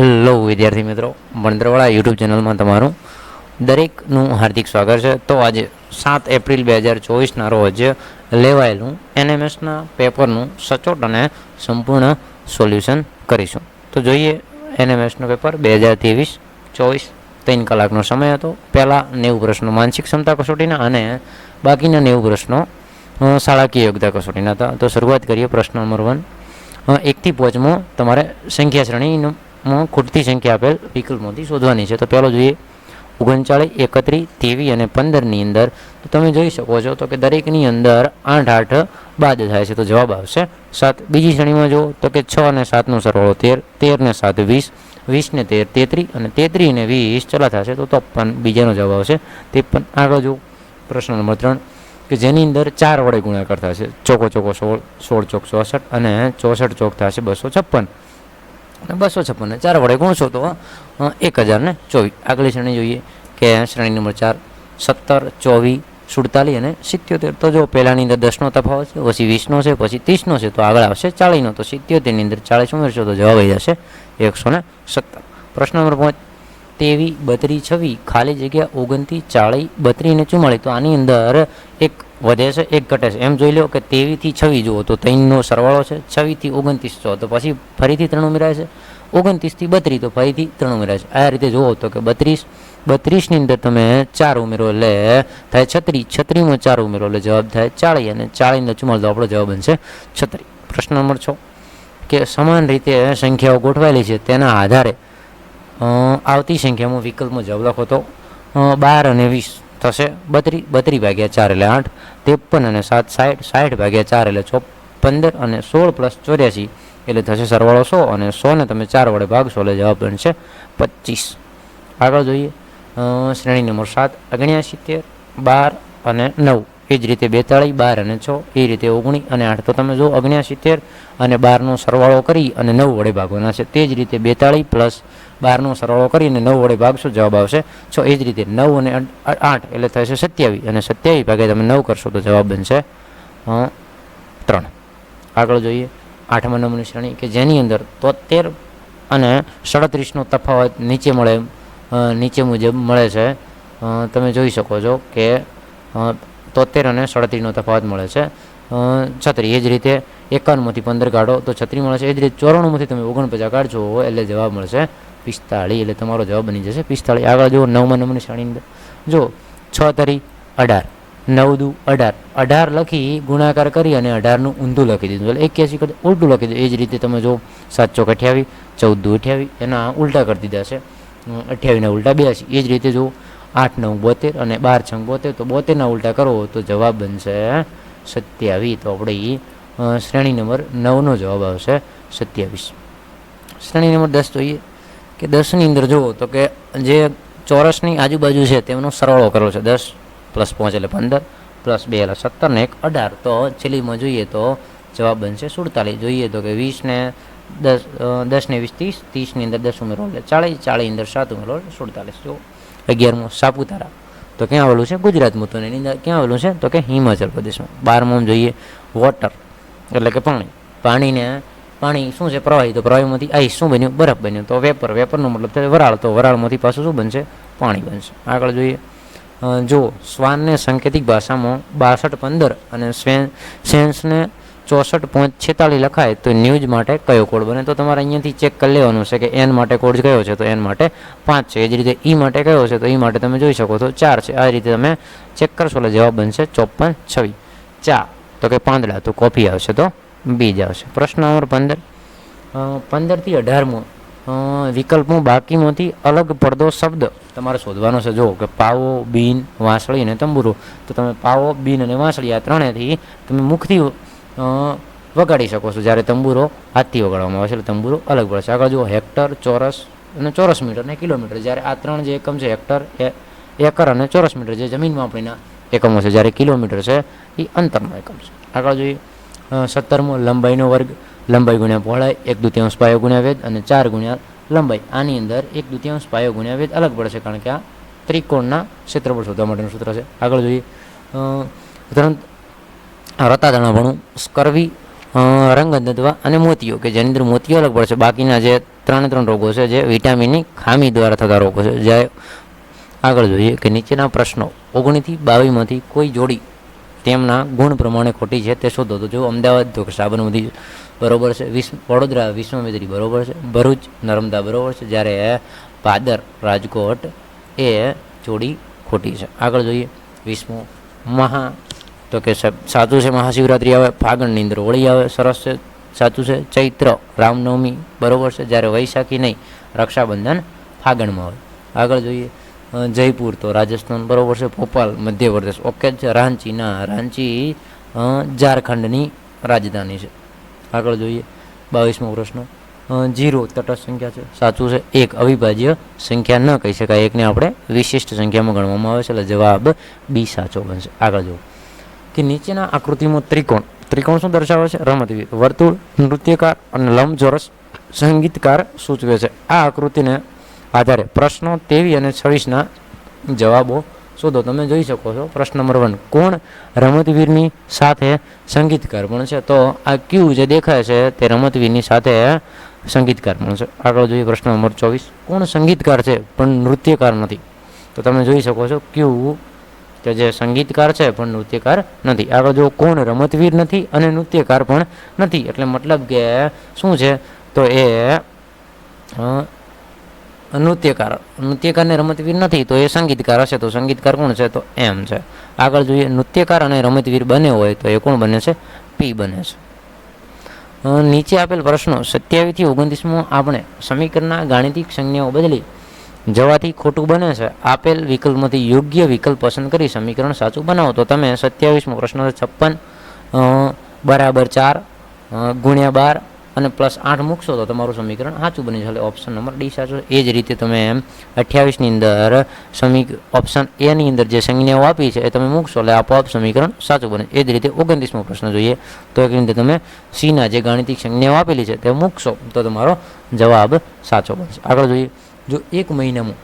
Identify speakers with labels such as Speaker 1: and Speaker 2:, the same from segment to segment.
Speaker 1: Hello વિદ્યાર્થી મિત્રો, ભણતરવાળા YouTube ચેનલમાં તમારું દરેકનું હાર્દિક સ્વાગત છે. તો આજે 7 એપ્રિલ 2024ના રોજ લેવાયેલું એનએમએસના પેપરનું સચોટ અને સંપૂર્ણ સોલ્યુશન કરીશું. તો જોઈએ એનએમએસનું પેપર 2023-24 3 કલાકનો સમય હતો. પહેલાં 90 પ્રશ્નો માનસિક ક્ષમતા કસોટીના અને બાકીના 90 પ્રશ્નો શાળાકીય યોગ્યતા કસોટીના હતા. તો શરૂઆત કરીએ. પ્રશ્ન નંબર 1, 1 થી 5 તમારે સંખ્યા શ્રેણીમાં ખૂટતી સંખ્યા આપેલ વિકલ્પોમાંથી શોધવાની છે. તો પહેલો જોઈએ 39, 31, 23 અને 15ની અંદર તો તમે જોઈ શકો છો તો કે દરેકની અંદર 8 બાદ થાય છે, તો જવાબ આવશે 7. બીજી શ્રેણીમાં જો તો કે 6 અને 7નો સરવાળો 13, 13 ને 7 20, 20 ને 13 33 અને 33 ને 20 ચલા થશે, તો 53. બીજાનો જવાબ આવશે 53. આગળ જો પ્રશ્ન નંબર 3 કે જેની અંદર 4 વડે ગુણાકાર થશે. ચોકો 16, 16 ચોક 64 અને 64 ચોક થશે 256 અને 256 ને 4 વડે ગુણશો તો 1024. આગલી શ્રેણી જોઈએ કે શ્રેણી નંબર 4 17, 24, 47 અને 77. તો જો પહેલાની અંદર 10નો તફાવત છે, પછી 20નો છે, પછી 30નો છે, તો આગળ આવશે 40નો. તો 77ની અંદર 40 ઉમેરશો તો જવાબ આવી જશે 117. પ્રશ્ન નંબર 5 23, 32, 26 ખાલી જગ્યા 29, 40, 32 અને 44. તો આની અંદર એક વધે છે, એક ઘટે છે. એમ જોઈ લો કે 23 થી 26 જુઓ તો 3નો સરવાળો છે, 26 થી 29 જો તો પછી ફરીથી 3 ઉમેરાય છે, 29 થી 32 તો ફરીથી 3 ઉમેરાય છે. આ રીતે જુઓ તો કે 32ની અંદર તમે 4 ઉમેરો એટલે થાય 36, 36માં 4 ઉમેરો એટલે જવાબ થાય 40 અને 40 ને 44 તો આપણો જવાબ બનશે 36. પ્રશ્ન નંબર 6 કે સમાન રીતે સંખ્યાઓ ગોઠવાયેલી છે તેના આધારે આવતી સંખ્યામાં વિકલ્પમાં જવાબ લખો. તો 12 અને 20 થશે 32, 32 ભાગ્યા 4 એટલે 8, 53 અને 7 60, 60 ભાગ્યા 4 એટલે 15 અને 16 પ્લસ 84 એટલે થશે સરવાળો 100 અને 100 ને તમે 4 વડે ભાગશો એટલે જવાબ બનશે 25. આગળ જોઈએ શ્રેણી નંબર 7 69, 12 અને 9. એ જ રીતે 42, 12 અને 6, એ રીતે 19 અને 8. તો તમે જો 69 અને 12નો સરવાળો કરી અને 9 વડે ભાગવાના છે. તે જ રીતે 42 પ્લસ 12નો સરવાળો કરીને 9 વડે ભાગશો જવાબ આવશે 6. એ જ રીતે 9 અને 8 એટલે થશે 27 અને 27 ભાગ્યા તમે 9 કરશો તો જવાબ બનશે 3. આગળ જોઈએ 8મા નંબરની શ્રેણી કે જેની અંદર 73 અને 37નો તફાવત નીચે મુજબ મળે છે. તમે જોઈ શકો છો કે 73 અને 37નો તફાવત મળે છે 36. એ જ રીતે 51માંથી 15 કાઢો તો 36 મળે છે. એ જ રીતે 94માંથી તમે 49 કાઢશો એટલે જવાબ મળશે 45. એટલે તમારો જવાબ બની જશે 45. આગળ જુઓ 9મા નંબરની શ્રેણી અંદર જો 6 તરી 18, 9 દુ 18, 18 લખી ગુણાકાર કરી અને 18નું ઊંધું લખી દીધું એટલે 81 કરી ઉલટું લખી દીધું. એ જ રીતે તમે જો 7 ચોક 28, 14 દુ 28 એના ઉલટા કરી દીધા છે, 28ના ઉલટા 82. એ જ રીતે જો 8 9 72 અને 12 6 72 તો 72ના ઉલટા કરો તો જવાબ બનશે 27. તો આપણી શ્રેણી નંબર 9નો જવાબ આવશે 27. શ્રેણી નંબર 10 જોઈએ કે 10ની અંદર જુઓ તો કે જે ચોરસની આજુબાજુ છે તેમનો સરવાળો કરેલો છે. 10 પ્લસ 5 એટલે 15 પ્લસ 2 એટલે 17 ને 1 18. તો છેલ્લીમાં જોઈએ તો જવાબ બનશે 47. જોઈએ તો કે 20 ને 10 ને 20 30, 30ની અંદર 10 ઉમેરો એટલે 40, 40ની અંદર 7 ઉમેરો એટલે 47. જો 11મો સાપુતારા તો ક્યાં આવેલું છે? ગુજરાતમાં. તો એની અંદર ક્યાં આવેલું છે? તો કે હિમાચલ પ્રદેશમાં. 12મો જોઈએ વોટર એટલે કે પાણી શું છે? પ્રવાહી. તો પ્રવાહીમાંથી આઈસ શું બન્યું? બરફ બન્યું. તો વેપર, વેપરનો મતલબ થાય વરાળ. તો વરાળમાંથી પાછું શું બનશે? પાણી બનશે. આગળ જોઈએ જો શ્વાનને સાંકેતિક ભાષામાં 6215 અને સેન્સને 64.46 લખાય તો ન્યૂઝ માટે કયો કોડ બને? તો તમારે અહીંયાથી ચેક કરી લેવાનું છે કે એન માટે કોડ કયો છે? તો એન માટે 5 છે. એ જ રીતે ઈ માટે કયો છે? તો ઈ માટે તમે જોઈ શકો છો 4 છે. આ રીતે તમે ચેક કરશો એટલે જવાબ બનશે 5426. ચા તો કે પાંદડા, તો કોફી આવશે તો બીજ આવશે. પ્રશ્ન નંબર 15 થી 18મો વિકલ્પમાં બાકીમાંથી અલગ પડતો શબ્દ તમારે શોધવાનો છે. જો કે પાવો, બીન, વાંસળી અને તંબુરો. તો તમે પાવો, બીન અને વાંસળી આ ત્રણેયથી તમે મુખથી વગાડી શકો છો, જ્યારે તંબુરો હાથથી વગાડવામાં આવે છે એટલે તંબુરો અલગ પડે છે. આગળ જુઓ હેક્ટર, ચોરસ અને ચોરસ મીટર અને કિલોમીટર. જ્યારે આ ત્રણ જે એકમ છે હેક્ટર, એકર અને ચોરસ મીટર જે જમીનમાં આપણીના એકમો છે, જ્યારે કિલોમીટર છે એ અંતરનો એકમ છે. આગળ જોઈએ 17મો લંબાઈનો વર્ગ. લંબાઈ ગુણ્યા પહોળાઈ 1/2 પાયો ગુણ્યા વેધ અને 4 ગુણ્યા લંબાઈ. આની અંદર 1/2 પાયો ગુણ્યા વેધ અલગ પડે છે કારણ કે આ ત્રિકોણના ક્ષેત્રફળ શોધવા માટેનું સૂત્ર છે. આગળ જોઈએ રતાદાણાપણું, સ્કર્વી, રંગદત્વા અને મોતીઓ કે જેની અંદર મોતીઓ અલગ પડે છે. બાકીના જે ત્રણ રોગો છે જે વિટામિનની ખામી દ્વારા થતા રોગો છે. જ્યારે આગળ જોઈએ કે નીચેના પ્રશ્નો 19 થી 22માંથી કોઈ જોડી તેમના ગુણ પ્રમાણે ખોટી છે તે શોધો. તો જો અમદાવાદ તો કે સાબરમતી બરોબર છે, વડોદરા વિશ્વામિત્રી બરોબર છે, ભરૂચ નર્મદા બરોબર છે, જ્યારે પાદર રાજકોટ એ જોડી ખોટી છે. આગળ જોઈએ 20મો તો કે સાચું છે મહાશિવરાત્રિ આવે, ફાગણની અંદર હોળી આવે, સરસ છે સાચું છે, ચૈત્ર રામનવમી બરોબર છે, જ્યારે વૈશાખી નહીં રક્ષાબંધન ફાગણમાં આવે. આગળ જોઈએ જયપુર તો રાજસ્થાન બરોબર છે, ભોપાલ મધ્યપ્રદેશ ઓકે છે, રાંચી ઝારખંડની રાજધાની છે. આગળ જોઈએ 22મો પ્રશ્ન 0 તટસ્થ સંખ્યા છે, સાચું છે. 1 અવિભાજ્ય સંખ્યા ન કહી શકાય, એકને આપણે વિશિષ્ટ સંખ્યામાં ગણવામાં આવે છે, એટલે જવાબ બી સાચો બનશે. આગળ જુઓ કે નીચેના આકૃતિમાં ત્રિકોણ શું દર્શાવે છે? રમતવીર, વર્તુળ નૃત્યકાર અને લંબચોરસ સંગીતકાર સૂચવે છે. આ આકૃતિને આધારે પ્રશ્નો 23 અને 26ના જવાબો શોધો. તમે જોઈ શકો છો પ્રશ્ન નંબર 1 કોણ રમતવીરની સાથે સંગીતકાર પણ છે? તો આ ક્યુ જે દેખાય છે તે રમતવીરની સાથે સંગીતકાર પણ છે. આગળ જોઈએ પ્રશ્ન નંબર 24 કોણ સંગીતકાર છે પણ નૃત્યકાર નથી? તો તમે જોઈ શકો છો ક્યુ કે જે સંગીતકાર છે પણ નૃત્યકાર નથી. આગળ જો કોણ રમતવીર નથી અને નૃત્યકાર પણ નથી, એટલે મતલબ કે શું છે? તો એ નૃત્યકાર ને રમતવીર નથી તો એ સંગીતકાર હશે. તો સંગીતકાર કોણ છે? તો એમ છે. આગળ જોઈએ નૃત્યકાર અને રમતવીર બને હોય તો એ કોણ બને છે? પી બને છે. નીચે આપેલ પ્રશ્નો 27 થી 29માં આપણે સમીકરણના ગાણિતિક સંજ્ઞાઓ બદલી જવાથી ખોટું બને છે. આપેલ વિકલ્પમાંથી યોગ્ય વિકલ્પ પસંદ કરી સમીકરણ સાચું બનાવો. તો તમે 27મો પ્રશ્ન 56 બરાબર 4 ગુણ્યા 12 અને +8 મૂકશો તો તમારું સમીકરણ સાચું બની જશે. ઓપ્શન નંબર ડી સાચું. એ જ રીતે તમે 28ની અંદર ઓપ્શન એ ની અંદર જે સંજ્ઞાઓ આપી છે એ તમે મૂકશો એટલે આપોઆપ સમીકરણ સાચું બને. એ જ રીતે 29મો પ્રશ્ન જોઈએ તો એક રીતે તમે સીના જે ગાણિતિક સંજ્ઞાઓ આપેલી છે તે મૂકશો તો તમારો જવાબ સાચો બનશે. આગળ જોઈએ જો એક મહિનામાં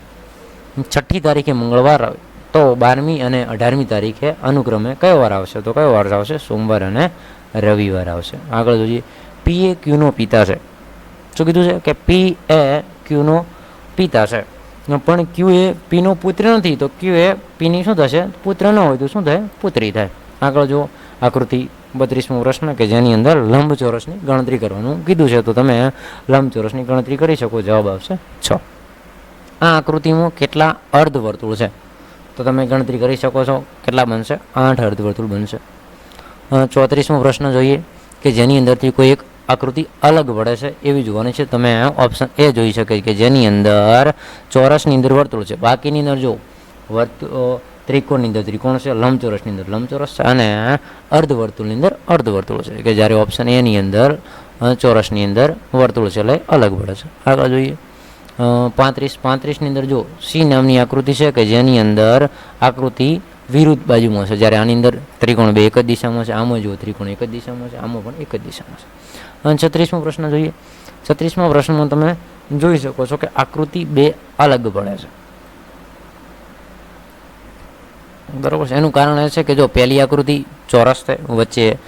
Speaker 1: 6ઠ્ઠી તારીખે મંગળવાર આવે તો 12મી અને 18મી તારીખે અનુક્રમે કયો વાર આવશે? તો કયો વાર આવશે? સોમવાર અને રવિવાર આવશે. આગળ જોઈએ પી એ ક્યુનો પિતા છે. શું કીધું છે? કે પી એ ક્યુનો પિતા છે પણ ક્યુ એ પીનો પુત્ર નથી. તો ક્યુ એ પીની શું થશે? પુત્ર ન હોય તો શું થાય? પુત્રી થાય. આગળ જો આકૃતિ 32મો પ્રશ્ન કે જેની અંદર લંબચોરસની ગણતરી કરવાનું કીધું છે. તો તમે લંબચોરસની ગણતરી કરી શકો. જવાબ આવશે 6. આ આકૃતિમાં કેટલા અર્ધવર્તુળ છે? તો તમે ગણતરી કરી શકો છો. કેટલા બનશે? 8 અર્ધવર્તુળ બનશે. 34મો પ્રશ્ન જોઈએ કે જેની અંદરથી કોઈ એક આકૃતિ અલગ પડે છે એવી જોવાની છે. તમે ઓપ્શન એ જોઈ શકે કે જેની અંદર ચોરસની અંદર વર્તુળ છે, બાકીની અંદર જો ત્રિકોણની અંદર ત્રિકોણ છે, લંબચોરસની અંદર લંબચોરસ છે અને અર્ધવર્તુળની અંદર અર્ધવર્તુળ છે. કે જ્યારે ઓપ્શન એ ની અંદર ચોરસની અંદર વર્તુળ છે એટલે અલગ પડે છે. આગળ જોઈએ 35ની અંદર જો સી નામની આકૃતિ છે કે જેની અંદર આકૃતિ વિરુદ્ધ બાજુમાં છે. જ્યારે આની અંદર ત્રિકોણ બે એક જ દિશામાં છે, આમાં જો ત્રિકોણ એક જ દિશામાં છે, આમાં પણ એક જ દિશામાં છે. અને 36મો પ્રશ્ન જોઈએ. 36મા પ્રશ્નમાં તમે જોઈ શકો છો કે આકૃતિ બે અલગ પડે છે. બરોબર છે. એનું કારણ એ છે કે જો પહેલી આકૃતિ ચોરસ છે, વચ્ચે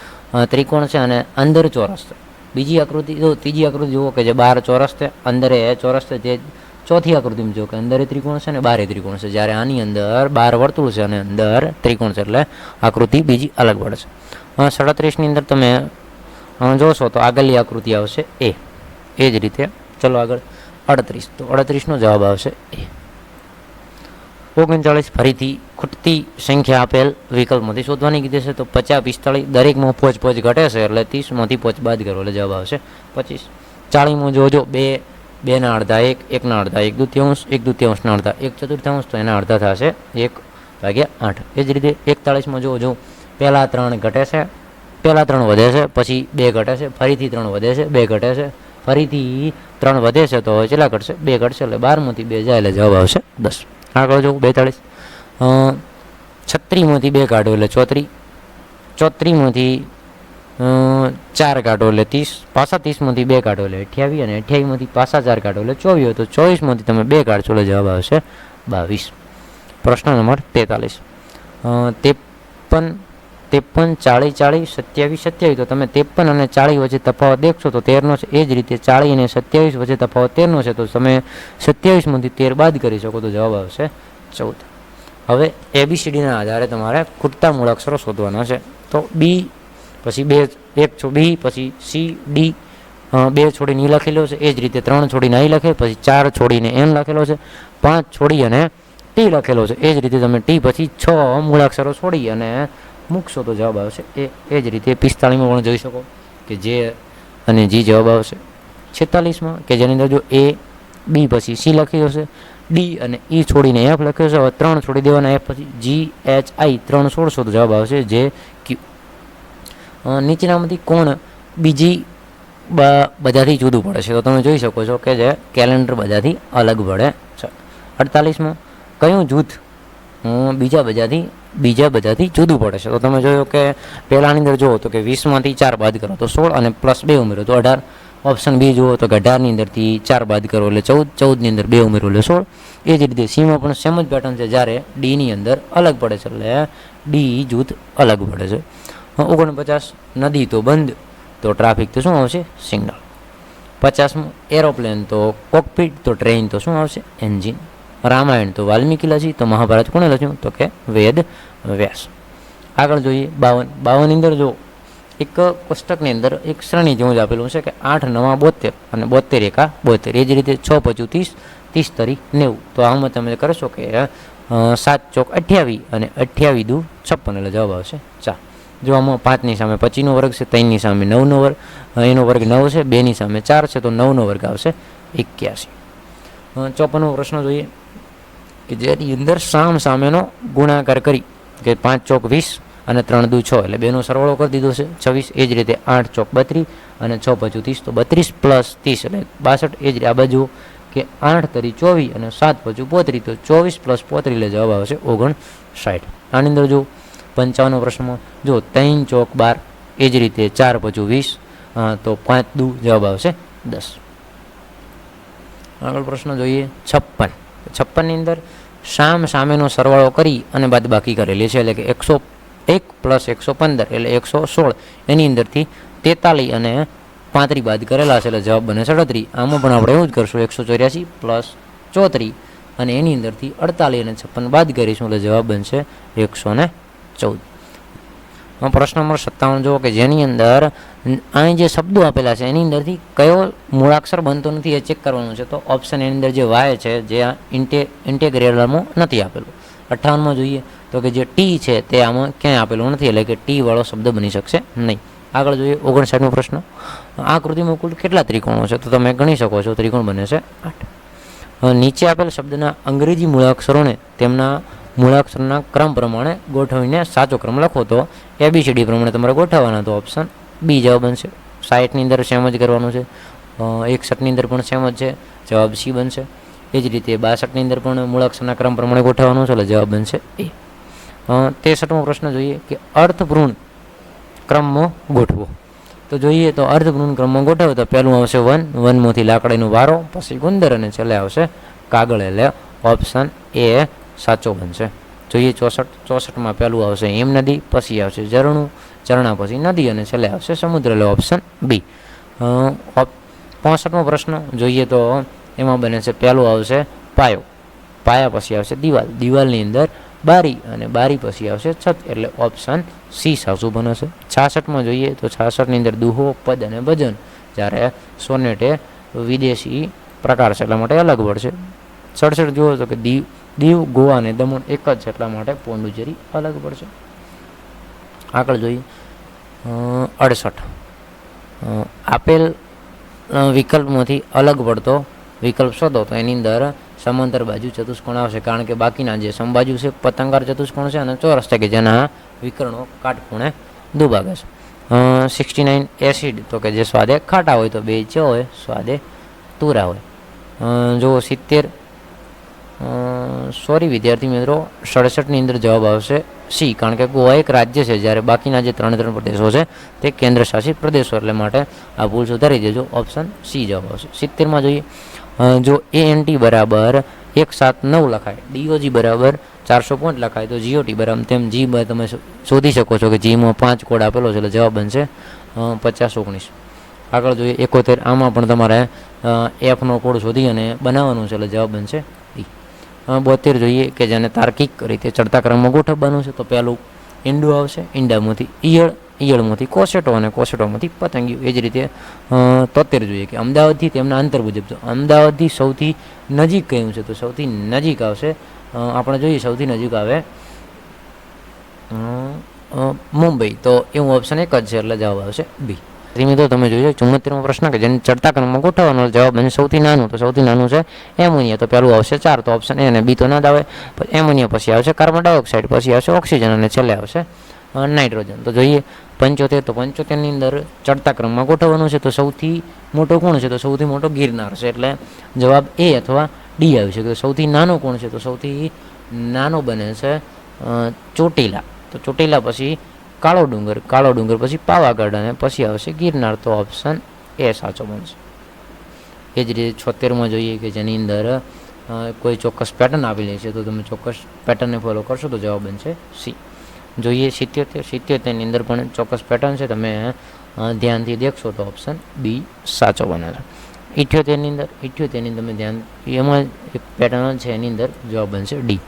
Speaker 1: ત્રિકોણ છે અને અંદર ચોરસ છે. બીજી આકૃતિ જો ત્રીજી આકૃતિ જુઓ કે જે બહાર ચોરસ છે, અંદર એ ચોરસ છે. જે ચોથી આકૃતિમાં જો કે અંદર ત્રિકોણ છે અને બારે ત્રિકોણ છે. જ્યારે આની અંદર 12 વર્તુળ છે અને અંદર ત્રિકોણ છે એટલે આકૃતિ બીજી અલગ પડે છે. 37ની અંદર તમે જોશો તો આગળની આકૃતિ આવશે એ જ રીતે. ચલો આગળ 38. તો 38નો જવાબ આવશે એ. 39 ફરીથી ખૂટતી સંખ્યા આપેલ વિકલ્પમાંથી શોધવાની કીધી છે. તો 50 45 દરેકમાં 5 ઘટે છે એટલે 30માંથી 5 બાદ કરો એટલે જવાબ આવશે 25. 40માં જોજો 2 2ના અડધા 1 1ના અડધા 1 દુત્યાંશ 1 દુત્યાંશના અડધા 1 ચતુર્થાંશ તો એના અડધા થશે 1/8. એ જ રીતે 41માં જો પહેલા 3 ઘટે છે, પહેલા 3 વધે છે, પછી 2 ઘટે છે, ફરીથી 3 વધે છે, 2 ઘટે છે, ફરીથી 3 વધે છે તો કેટલા ઘટશે? 2 ઘટશે એટલે 12માંથી 2 જાય એટલે જવાબ આવશે 10. આગળ જો 42 36માંથી 2 કાઢો એટલે 34, 34માંથી 4 કાઢો એટલે 30, પાછા 30માંથી 2 કાઢો એટલે 28 અને 28માંથી પાછા 4 કાઢો એટલે 24 તો 24માંથી તમે 2 કાઢશો એટલે જવાબ આવશે 22. પ્રશ્ન નંબર 43. 53 53, 40, 40, 27, 27, તો તમે 53 અને 40 વચ્ચે તફાવત દેખશો તો 13નો છે. એ જ રીતે 40 અને 27 વચ્ચે તફાવત 13નો છે, તો તમે 27માંથી 13 બાદ કરી શકો તો જવાબ આવશે 14. હવે ABCDના આધારે તમારે ખૂટતા મૂળાક્ષરો શોધવાના છે. તો બી પછી બી પછી સી ડી, 2 છોડીને ઈ લખેલો છે. એ જ રીતે 3 છોડીને આઈ લખે, પછી 4 છોડીને એન લખેલો છે, 5 છોડી અને ટી લખેલો છે. એ જ રીતે તમે ટી પછી 6 મૂળાક્ષરો છોડી અને મૂકશો તો જવાબ આવશે એ જ રીતે 45માં પણ જોઈ શકો કે જે અને જી જવાબ આવશે. 46માં કે જેની અંદર જો એ બી પછી સી લખ્યો છે, ડી અને ઈ છોડીને એફ લખ્યો છે. હવે 3 છોડી દેવાના, એફ પછી જી એચ આઈ 3 છોડશો તો જવાબ આવશે જે ક્યુ. નીચેનામાંથી કોણ બીજી બધાથી જુદું પડે છે? તો તમે જોઈ શકો છો કે જે કેલેન્ડર બધાથી અલગ પડે છે. 48માં કયું જૂથ બીજા બધાથી જુદું પડે છે? તો તમે જોયો કે પહેલાની અંદર જુઓ તો કે 20માંથી 4 બાદ કરો તો 16 અને પ્લસ 2 ઉમેરો તો 18. ઓપ્શન બી જુઓ તો 18ની અંદરથી 4 બાદ કરો એટલે 14, 14ની અંદર 2 ઉમેરો એટલે 16. એ જ રીતે સીમાં પણ સેમ જ પેટર્ન છે, જ્યારે ડીની અંદર અલગ પડે છે એટલે ડી જૂથ અલગ પડે છે. 49 નદી તો બંધ તો ટ્રાફિક તો શું આવશે? સિગ્નલ. 50માં એરોપ્લેન તો કોકપીટ તો ટ્રેન તો શું આવશે? એન્જિન. રામાયણ તો વાલ્મીકી લખી તો મહાભારત કોણે લખ્યું? તો કે વેદ વ્યાસ. આગળ જોઈએ 52 ની અંદર જો એક કોષ્ટકની અંદર એક શ્રેણી જેવું જ આપેલું છે કે 8 9 72 અને 72 એકા 72. એ જ રીતે 6 5 30, 30 તરી 90. તો આમાં તમે કરશો કે 7 ચોક 28 અને 28 દુ 56 એટલે જવાબ આવશે 4. જો આમાં 5ની સામે 25નો વર્ગ છે, 3ની સામે 9નો વર્ગ, એનો વર્ગ 9 છે, 2ની સામે 4 છે તો 9નો વર્ગ આવશે 81. 54મો પ્રશ્ન જોઈએ કે જેની અંદર સામેનો ગુણાકાર કરી કે 5 ચોક 20 અને 3 દુ 6 એટલે બેનો સરવાળો કરી દીધો છે 26. એ જ રીતે 8 ચોક 32 અને 6 5 30 તો 32 પ્લસ 30 એટલે 62. એ જ રીતે આ બાજુ કે 8 તરી 24 અને 7 5 35 તો 24 પ્લસ 35 એટલે જવાબ આવશે 59. આની અંદર જો 55નો પ્રશ્નમાં જો 3 ચોક 12, એ જ રીતે 4 5 20 તો 5 દુ જવાબ આવશે 10. આગળ પ્રશ્ન જોઈએ 56. 56ની અંદર સામેનો સરવાળો કરી અને બાદબાકી કરેલી છે એટલે કે 101 પ્લસ 115 એટલે 116. એની અંદરથી 43 અને 35 બાદ કરેલા છે એટલે જવાબ બને 37. આમાં પણ આપણે એવું જ કરશું 184 પ્લસ 34 અને એની અંદરથી 48 અને 56 બાદ કરીશું એટલે જવાબ બનશે 114. પ્રશ્ન નંબર 57 જુઓ કે જેની અંદર અહીં જે શબ્દો આપેલા છે એની અંદરથી કયો મૂળાક્ષર બનતો નથી એ ચેક કરવાનું છે. તો ઓપ્શન એની અંદર જે વાય છે જે ઇન્ટેગ્રેલમાં નથી આપેલું. 58માં જોઈએ તો કે જે ટી છે તે આમાં ક્યાંય આપેલું નથી એટલે કે ટી વાળો શબ્દ બની શકશે નહીં. આગળ જોઈએ 59મો પ્રશ્ન. આકૃતિમાં કુલ કેટલા ત્રિકોણો છે? તો તમે ગણી શકો છો ત્રિકોણ બને છે 8. નીચે આપેલ શબ્દના અંગ્રેજી મૂળાક્ષરોને તેમના મૂળાક્ષરના ક્રમ પ્રમાણે ગોઠવીને સાચો ક્રમ લખો. તો ABCD પ્રમાણે તમારે ગોઠવવાના તો ઓપ્શન બી જવાબ બનશે. 60ની અંદર સેમ જ કરવાનું છે, 61ની અંદર પણ સેમ જ છે, જવાબ સી બનશે. એ જ રીતે 62ની અંદર પણ મૂળાક્ષરના ક્રમ પ્રમાણે ગોઠવવાનું છે એટલે જવાબ બનશે એ. 63મો પ્રશ્ન જોઈએ કે અર્થપૂર્ણ ક્રમમાં ગોઠવો. તો જોઈએ તો અર્થપૂર્ણ ક્રમમાં ગોઠવો તો પહેલું આવશે 1, 1માંથી લાકડીનો વારો, પછી ગુંદર અને છેલ્લે આવશે કાગળ એટલે ઓપ્શન એ સાચો બનશે. જોઈએ 64માં પહેલું આવશે હિમનદી, પછી આવશે ઝરણું, ઝરણા પછી નદી અને છેલ્લે આવશે સમુદ્ર એટલે ઓપ્શન બી. 65મો પ્રશ્ન જોઈએ તો એમાં બને છે પહેલું આવશે પાયો, પાયા પછી આવશે દિવાલ, દિવાલની અંદર બારી અને બારી પછી આવશે છત એટલે ઓપ્શન સી સાચું બને છે. 66માં જોઈએ તો 66ની અંદર દુહો, પદ અને ભજન, જ્યારે સોનેટ એ વિદેશી પ્રકાર છે એટલા માટે અલગ પડશે. 67 જુઓ તો કે દીવ, ગોવા અને દમણ એક જ છે એટલા માટે પોંડુચેરી અલગ પડશે. આગળ જોઈએ 68. આપેલ વિકલ્પમાંથી અલગ પડતો વિકલ્પ શોધો. તો એની અંદર સમાંતર બાજુ ચતુષ્કોણ આવશે કારણ કે બાકીના જે સમબાજુ છે પતંગાર ચતુષ્કોણ છે અને ચોરસ છે કે જેના વિકર્ણો કાટખૂણે દુભાગે છે. 69 એસિડ તો કે જે સ્વાદે ખાટા હોય તો બે જે હોય સ્વાદે તુરા હોય. જો 70 સોરી વિદ્યાર્થી મિત્રો 67ની અંદર જવાબ આવશે સી કારણ કે ગોવા એક રાજ્ય છે જ્યારે બાકીના જે 3 પ્રદેશો છે તે કેન્દ્ર શાસિત પ્રદેશો એટલે માટે આ ભૂલ સુધારી દેજો, ઓપ્શન સી જવાબ આવશે. 70માં જોઈએ જો ANT બરાબર 179 લખાય, DOG બરાબર 405 લખાય તો GOT બરાબર તેમ G તમે શોધી શકો છો કે Gમાં 5 કોડ આપેલો છે એટલે જવાબ બનશે 5019. આગળ જોઈએ 71. આમાં પણ તમારે Fનો કોડ શોધી અને બનાવવાનું છે એટલે જવાબ બનશે D. 72 જોઈએ કે જેને તાર્કિક રીતે ચડતા ક્રમમાં ગોઠવવાનું છે તો પહેલું ઈંડું આવશે, ઈંડામાંથી ઈયળ, ઈયળમાંથી કોસેટો અને કોસેટોમાંથી પતંગિયું. એ જ રીતે 73 જોઈએ કે અમદાવાદથી તેમના અંતર મુજબ તો અમદાવાદથી સૌથી નજીક કયું છે તો સૌથી નજીક આવશે આપણે જોઈએ સૌથી નજીક આવે મુંબઈ તો એવું ઓપ્શન એક જ છે એટલે જવાબ આવશે બી. મિત્રો તમે જોઈ 74મો પ્રશ્ન કે જેને ચડતા ક્રમમાં ગોઠવવાનો જવાબ બનશે સૌથી નાનું તો સૌથી નાનું છે એમોનિયા તો પહેલું આવશે 4 તો ઓપ્શન એ અને બી તો ના જ આવે. એમોનિયા પછી આવશે કાર્બન ડાયોક્સાઇડ, પછી આવશે ઓક્સિજન અને છેલ્લે આવશે નાઇટ્રોજન. તો જોઈએ 75 તો 75ની અંદર ચડતા ક્રમમાં ગોઠવવાનું છે તો સૌથી મોટો કોણ છે તો સૌથી મોટો ગિરનાર છે એટલે જવાબ એ અથવા ડી આવી શકે. સૌથી નાનો કોણ છે તો સૌથી નાનો બને છે ચોટીલા તો ચોટીલા પછી કાળો ડુંગર પછી પાવાગઢ અને પછી આવશે ગિરનાર તો ઓપ્શન એ સાચો બનશે. એ જ રીતે 76માં જોઈએ કે જેની અંદર કોઈ ચોક્કસ પેટર્ન આપેલી છે તો તમે ચોક્કસ પેટર્નને ફોલો કરશો તો જવાબ બનશે સી. જોઈએ 77ની અંદર પણ ચોક્કસ પેટર્ન છે તમે ધ્યાનથી દેખશો તો ઓપ્શન બી સાચો બને છે. 78ની તમે ધ્યાન એમાં એક પેટર્ન છે એની અંદર જવાબ બનશે ડી.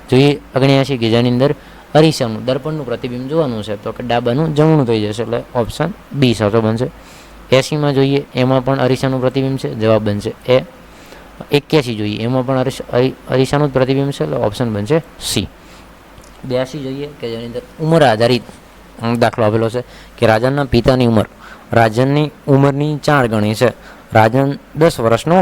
Speaker 1: જોઈએ 79 કે જેની અંદર અરીસાનું દર્પણનું પ્રતિબિંબ જોવાનું છે તો કે ડાબાનું જમણું થઈ જશે એટલે ઓપ્શન બી સાચો બનશે. 80માં જોઈએ એમાં પણ અરીસાનું પ્રતિબિંબ છે જવાબ બનશે એ. 81 જોઈએ એમાં પણ અરીસાનું જ પ્રતિબિંબ છે એટલે ઓપ્શન બનશે સી. 82 જોઈએ કે જેની અંદર ઉંમર આધારિત દાખલો આપેલો છે કે રાજનના પિતાની ઉંમર રાજનની ઉંમરની 4 ગણી છે. રાજન 10 વર્ષનો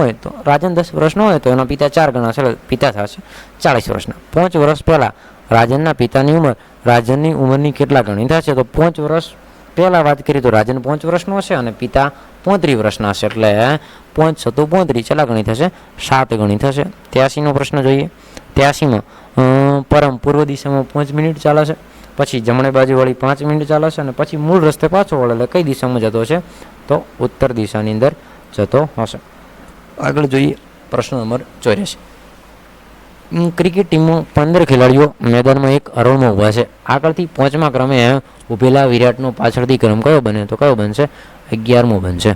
Speaker 1: હોય તો એના પિતા 4 ગણા છે એટલે પિતા થશે 40 વર્ષના. 5 વર્ષ પહેલાં રાજનના પિતાની ઉંમર રાજનની ઉંમરની કેટલા ગણી થશે તો 5 વર્ષ પહેલાં વાત કરીએ તો રાજન 5 વર્ષનો હશે અને પિતા 35 વર્ષના હશે એટલે 5 × 35 કેટલા ગણી થશે 7 ગણી થશે. 83નો પ્રશ્ન જોઈએ. 83માં પૂર્વ દિશામાં 5 મિનિટ ચાલે છે, પછી જમણી બાજુ વળી 5 મિનિટ ચાલે છે અને પછી મૂળ રસ્તે પાછો વળે એટલે કઈ દિશામાં જતો છે તો ઉત્તર દિશાની અંદર જતો હશે. આગળ જોઈએ પ્રશ્ન નંબર 84. ક્રિકેટ ટીમમાં 15 ખેલાડીઓ મેદાનમાં એક હરોળમાં ઊભા છે. આગળથી 5મા ક્રમે ઊભેલા વિરાટનો પાછળથી ક્રમ કયો બને તો કયો બનશે 11મો બનશે.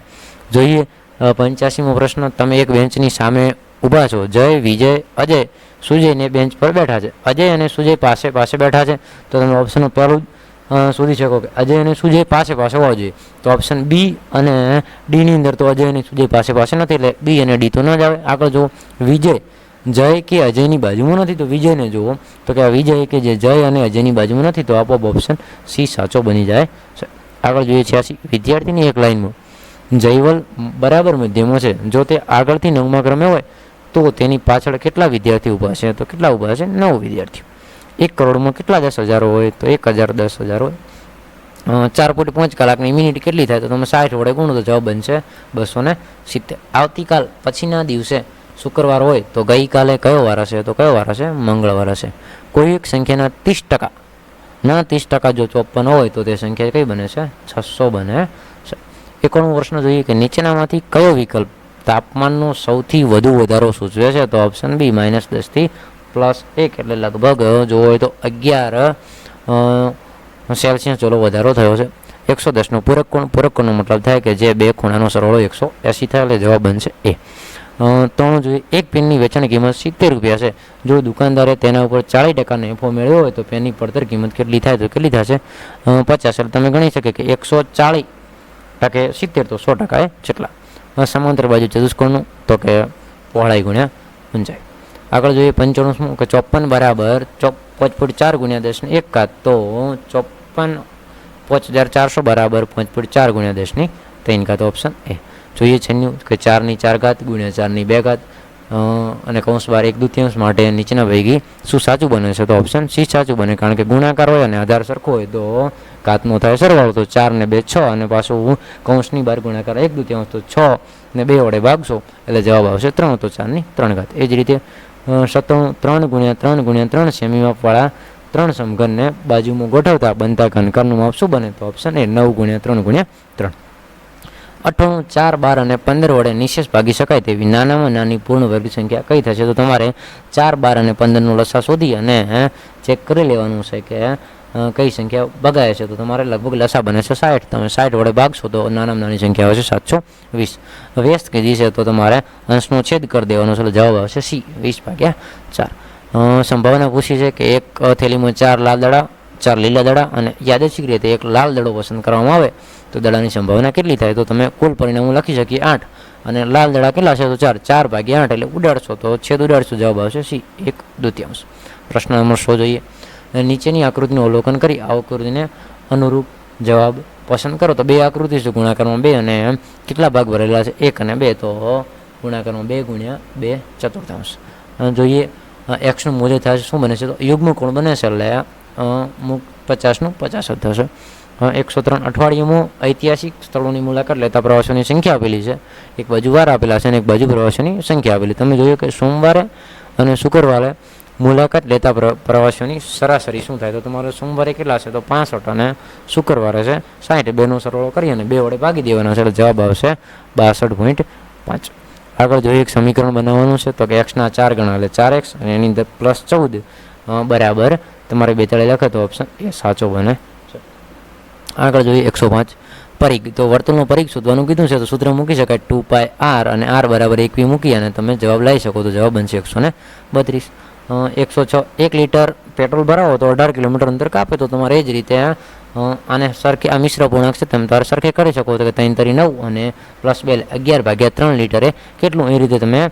Speaker 1: જોઈએ 85મો પ્રશ્ન. તમે એક બેન્ચની સામે ઊભા છો. જય, વિજય, અજય, સુજયને બેન્ચ પર બેઠા છે. અજય અને સુજય પાસે બેઠા છે તો તમે ઓપ્શન પહેલું શોધી શકો કે અજય અને સુજય પાસે હોવા જોઈએ તો ઓપ્શન બી અને ડીની અંદર તો અજય અને સુજય પાસે નથી એટલે બી અને ડી તો ન જ આવે. આગળ જુઓ વિજય જય કે અજયની બાજુમાં નથી તો વિજયને જુઓ તો કે આ વિજય કે જે જય અને અજયની બાજુમાં નથી તો આપોઆપ ઓપ્શન સી સાચો બની જાય છે. આગળ જોઈએ 86. વિદ્યાર્થીની એક લાઇનમાં જયવલ બરાબર મધ્યમાં છે. જો તે આગળથી 9મા ક્રમે હોય તો તેની પાછળ કેટલા વિદ્યાર્થી ઊભા છે તો કેટલા ઊભા છે 9 વિદ્યાર્થીઓ. 1 કરોડમાં કેટલા 10,000 હોય તો 1000 10,000 હોય. 4.5 કલાકની મિનિટ કેટલી થાય તો તમે 60 વડે ગુણો તો જવાબ બનશે 270. આવતીકાલ પછીના દિવસે શુક્રવાર હોય તો ગઈકાલે કયો વાર હશે તો કયો વાર હશે મંગળવાર હશે. કોઈ એક સંખ્યાના 30% જો 54 હોય તો તે સંખ્યા કઈ બને છે 600 બને છે. 91 પ્રશ્ન જોઈએ કે નીચેનામાંથી કયો વિકલ્પ તાપમાનનો સૌથી વધુ વધારો સૂચવે છે તો ઓપ્શન બી -10 થી +1 એટલે લગભગ જોવો હોય તો 11 સેલ્સિયસ જેટલો વધારો થયો છે. 110નો પૂરક કોણનો મતલબ થાય કે જે બે ખૂણાનો સરવાળો 180 થાય એટલે જવાબ બનશે એ. 3 જોઈએ. એક પેનની વેચાણ કિંમત 70 રૂપિયા છે. જો દુકાનદારે તેના ઉપર 40% નફો મેળવ્યો હોય તો પેનની પડતર કિંમત કેટલી થાય તો કેટલી થશે 50. એટલે તમે ગણી શકો કે 140 ટકે 70 તો 100% જેટલા. સમાંતર બાજુ ચતુષ્કોણનું તો કે પહોળાઈ ગુણ્યા ઊંચાઈ. આગળ જોઈએ 95 કે 54 બરાબર 5.4 × 10⁻1 તો 54 5400 બરાબર 5.4 × 10⁻3 ઓપ્શન એ. જોઈએ 96 કે 4 ની 4 ઘાત ગુણ્યા 4 ની 2 ઘાત અને કૌંસ બાર 1/2 માટે નીચેના પૈકી શું સાચું બને છે તો ઓપ્શન સી સાચું બને કારણ કે ગુણાકાર હોય અને આધાર સરખો હોય તો ઘાતનો થાય સરવાળો તો 4 ને 2 6 અને પાછું કૌંસની બાર ગુણાકાર 1/2 તો 6 ને 2 વડે ભાગશો એટલે જવાબ આવશે 3 તો 4 ની 3 ઘાત. એ જ રીતે 97 3 × 3 × 3 સેમી માપવાળા 3 સમઘનને બાજુમાં ગોઠવતા બનતા ઘનકારનું માપ શું બને તો ઓપ્શન એ 9 × 3 × 3. 98, 4, 12 અને 15 વડે નિશેષ ભાગી શકાય તેવી નાનામાં નાની પૂર્ણ વર્ગ સંખ્યા કઈ થશે? તો તમારે 4, 12 અને 15નો લસા શોધી અને ચેક કરી લેવાનું છે કે કઈ સંખ્યા ભગાય છે. તો તમારે લગભગ લસા બને છે 60. તમે 60 વડે ભાગશો તો નાનામાં નાની સંખ્યા આવશે 720. વ્યસ્ત કીધી છે તો તમારે અંશનો છેદ કરી દેવાનો છે, એટલે જવાબ આવશે સી, 20/4. સંભાવના પૂછી છે કે એક થેલીમાં 4 લાલ દડા, 4 લીલા દડા અને યાદચ્છિક રીતે એક લાલ દડો પસંદ કરવામાં આવે તો દડાની સંભાવના કેટલી થાય? તો તમે કુલ પરિણામો લખી શકીએ 8 અને લાલ દડા કેટલા છે? તો 4, 4/8 એટલે ઉડાડશો તો છેદ ઉડાડશો, જવાબ આવશે સી, 1/2. પ્રશ્ન નંબર 100 જોઈએ. નીચેની આકૃતિનું અવલોકન કરી આકૃતિને અનુરૂપ જવાબ પસંદ કરો. તો બે આકૃતિ છે, ગુણાકારમાં 2 અને કેટલા ભાગ ભરેલા છે? 1 અને 2. તો ગુણાકારમાં 2 × 2/4. જોઈએ એક્સનું મૂલ્ય થશે શું બને છે? તો યુગ્મ કોણ બને છે, એટલે 50નું 50 થશે. 103 અઠવાડિયામાં ઐતિહાસિક સ્થળોની મુલાકાત લેતા પ્રવાસીઓની સંખ્યા આપેલી છે. એક બાજુ વાર આપેલા છે અને એક બાજુ પ્રવાસીઓની સંખ્યા આપેલી. તમે જોયું કે સોમવારે અને શુક્રવારે મુલાકાત લેતા પ્રવાસીઓની સરાસરી શું થાય? તો તમારે સોમવારે કેટલા છે? તો 65 અને શુક્રવારે છે 60. બેનો સરવાળો કરી અને 2 વડે ભાગી દેવાના છે, એટલે જવાબ આવશે 62.5. આગળ જોઈએ એક સમીકરણ બનાવવાનું છે. તો કે એક્સના 4 ગણા એટલે 4x અને એની અંદર +14 બરાબર તમારે 42 લખે તો ઓપ્શન એ સાચો બને છે. આગળ જોઈએ 105 પરિઘ. તો વર્તુળનો પરિઘ શોધવાનું કીધું છે તો સૂત્ર મૂકી શકાય 2πr અને r બરાબર 1 મૂકી અને તમે જવાબ લઈ શકો તો જવાબ બનશે 132. 106 1 લીટર પેટ્રોલ ભરાવો તો 18 કિલોમીટર અંતર કાપે તો તમારે એ જ રીતે આને સરખે આ મિશ્ર પૂર્ણાંક છે તમે તમારે સરખે કરી શકો તો કે 3 તરી 9 અને +2 11/3 લીટરે કેટલું, એ રીતે તમે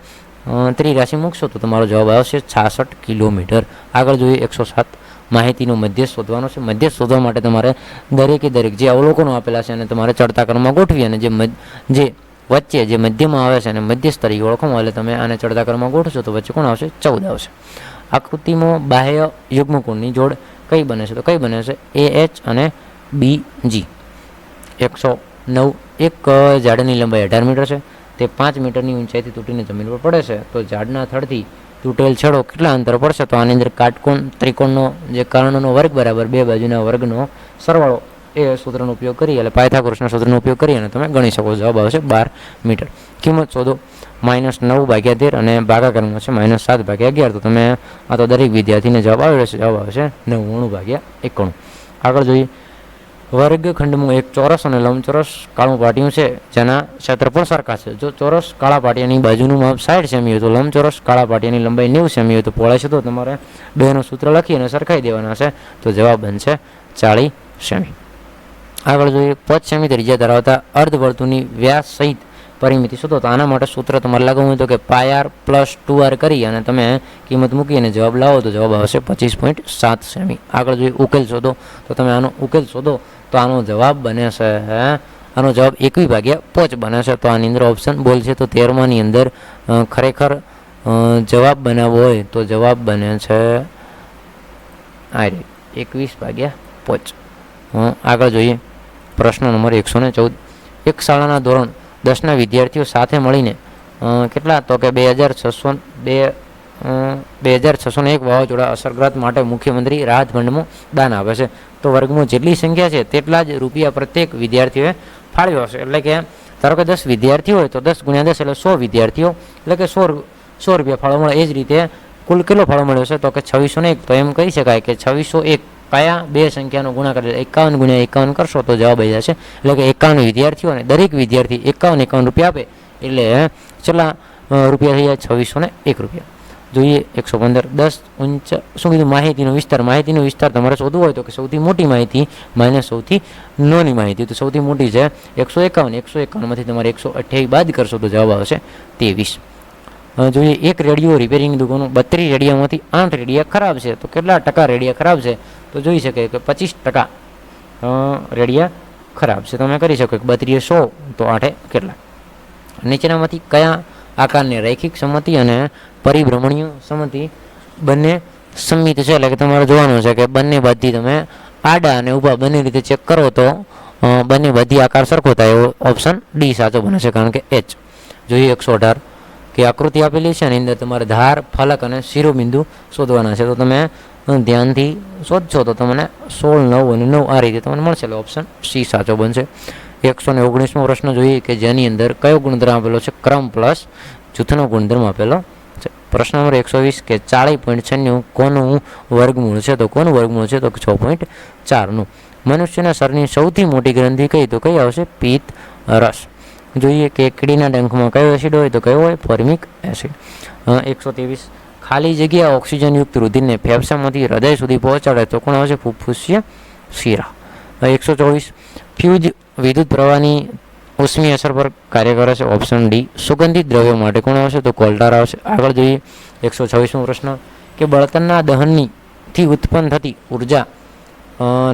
Speaker 1: ત્રિરાશિ મૂકશો તો તમારો જવાબ આવશે 66 કિલોમીટર. આગળ જોઈએ 107 માહિતીનો મધ્યસ્થ શોધવાનો છે. મધ્યસ્થ શોધવા માટે તમારે દરેકે દરેક જે અવલોકનો આપેલા છે અને તમારે ચડતા ક્રમમાં ગોઠવી અને જે વચ્ચે જે મધ્યમાં આવે છે અને મધ્યસ્થ તરીકે ઓળખવામાં એટલે તમે આને ચડતા ક્રમમાં ગોઠવશો તો વચ્ચે કોણ આવશે? 14 આવશે. આકૃતિમાં બાહ્ય યુગ્મકોણની જોડ કઈ બને છે? તો કઈ બને છે? AH અને BG. 109 એક ઝાડની લંબાઈ 18 મીટર છે. તે 5 મીટરની ઊંચાઈથી તૂટીને જમીન પર પડે છે તો ઝાડના થડથી તૂટેલ છેડો કેટલા અંતર પડશે? તો આની અંદર કાટકોણ ત્રિકોણનો જે કર્ણનો વર્ગ બરાબર 2 બાજુના વર્ગનો સરવાળો એ સૂત્રનો ઉપયોગ કરી એટલે પાયથાગોરસના સૂત્રનો ઉપયોગ કરી અને તમે ગણી શકો. જવાબ આવશે 12 મીટર. કિંમત શોધો. -9/13 અને ભાગાકારમાં છે -7/11. તો તમે આ તો દરેક વિદ્યાર્થીને જવાબ આવે છે, જવાબ આવશે 99/91. આગળ જોઈએ વર્ગખંડમાં એક ચોરસ અને લંબચોરસ કાળું પાટિયું છે જેના ક્ષેત્રફળ સરખા છે. જો ચોરસ કાળા પાટિયાની બાજુનું માપ 60 સેમી હોય તો લંબચોરસ કાળા પાટિયાની લંબાઈ 90 સેમી હોય તો પહોળાઈ છે તો તમારે બેનું સૂત્ર લખી અને સરખાઈ દેવાના છે તો જવાબ બનશે 40 સેમી. આગળ જોઈએ 5 સેમી ત્રિજ્યા ધરાવતા અર્ધવર્તુળની વ્યાસ સહિત પરિમિતિ શોધો. તો આના માટે સૂત્ર તમારે લાગવું હોય તો કે πr + 2r કરી અને તમે કિંમત મૂકી અને જવાબ લાવો તો જવાબ આવશે 25.7 સેમી. આગળ જોઈએ ઉકેલ શોધો. તો તમે આનો ઉકેલ શોધો તો આનો જવાબ બને છે આનો જવાબ 21/5 બને છે. તો આની અંદર ઓપ્શન બોલ છે તો 13માની અંદર ખરેખર જવાબ બનાવવો હોય તો જવાબ બને છે આ 21/5. આગળ જોઈએ પ્રશ્ન નંબર 114. એક શાળાના ધોરણ 10ના વિદ્યાર્થીઓ સાથે મળીને કેટલા? તો કે 2601 વાવાઝોડા અસરગ્રસ્ત માટે મુખ્યમંત્રી રાહત ફંડમાં દાન આપે છે. તો વર્ગમાં જેટલી સંખ્યા છે તેટલા જ રૂપિયા પ્રત્યેક વિદ્યાર્થીઓએ ફાળવ્યો હશે. એટલે કે ધારો કે 10 વિદ્યાર્થીઓ હોય તો 10 × 10 એટલે 100 વિદ્યાર્થીઓ એટલે કે 100 રૂપિયા ફાળો મળે. એ જ રીતે કુલ કેટલો ફાળો મળ્યો છે? તો કે 2601. તો એમ કહી શકાય કે 2601 કયા બે સંખ્યાનો ગુણાકાર 51 × 51 કરશો તો જવાબ આવી જશે. એટલે કે 51 વિદ્યાર્થીઓ અને દરેક વિદ્યાર્થી 51 રૂપિયા આપે એટલે કેટલા રૂપિયા થઈ જાય? 2601 રૂપિયા. જોઈએ 115 10 ઊંચા શું કીધું? માહિતીનો વિસ્તાર. માહિતીનો વિસ્તાર તમારે શોધવો હોય તો કે સૌથી મોટી માહિતી માઇનસ સૌથી નાની માહિતી. તો સૌથી મોટી છે 151. 151માંથી તમારે 128 બાદ કરશો તો જવાબ આવશે 23. જોઈએ એક રેડિયો રિપેરિંગ દુકાનો 32 રેડિયામાંથી 8 રેડિયા ખરાબ છે. તો કેટલા ટકા રેડિયા ખરાબ છે? તો જોઈ શકે કે 25% રેડિયા ખરાબ છે. તમે કરી શકો કે 32 100 તો 8 કેટલા? નીચેનામાંથી કયા આકારને રૈખિક સમમિતિ અને પરિભ્રમણીય સમમિતિ બંને સંમિત છે? એટલે કે તમારે જોવાનું છે કે બંને બાજુથી તમે આડા અને ઊભા બંને રીતે ચેક કરો તો બંને બધી આકાર સરખો થાય એવો ઓપ્શન ડી સાચો બને છે, કારણ કે H. જોઈએ 118 કે આકૃતિ આપેલી છે એની અંદર તમારે ધાર, ફલક અને શિરોબિંદુ શોધવાના છે. તો તમે ધ્યાનથી શોધશો તો તમને 16 9 અને 9 આ રીતે તમને મળશે એટલે ઓપ્શન સી સાચો બનશે. 119મો પ્રશ્ન જોઈએ કે જેની અંદર કયો ગુણધર્મ આપેલો છે? ક્રમ પ્લસ જૂથનો ગુણધર્મ આપેલો છે. પ્રશ્ન નંબર 120 કે 40.96 કોનું વર્ગમૂળ છે? તો કોનું વર્ગમૂળ છે? તો 6.4નું. મનુષ્યના શરીરની સૌથી મોટી ગ્રંથિ કઈ? તો કઈ આવશે? પિત્ત રસ. જોઈએ કે કીડીના ડંખમાં કયો એસિડ હોય? તો કયો હોય? Formic acid. 123 ખાલી જગ્યા ઓક્સિજનયુક્ત રુધિરને ફેફસામાંથી હૃદય સુધી પહોંચાડે તો કોણ આવશે? ફુફ્ફુસીય શિરા. 124 ફ્યુઝ વિદ્યુત પ્રવાહની ઉષ્મી અસર પર કાર્ય કરે છે. Option D. સુગંધિત દ્રવ્યો માટે કોણ આવશે? તો કોલ્ટાર આવશે. આગળ જોઈએ 126મો પ્રશ્ન કે બળતણના દહનથી ઉત્પન્ન થતી ઉર્જા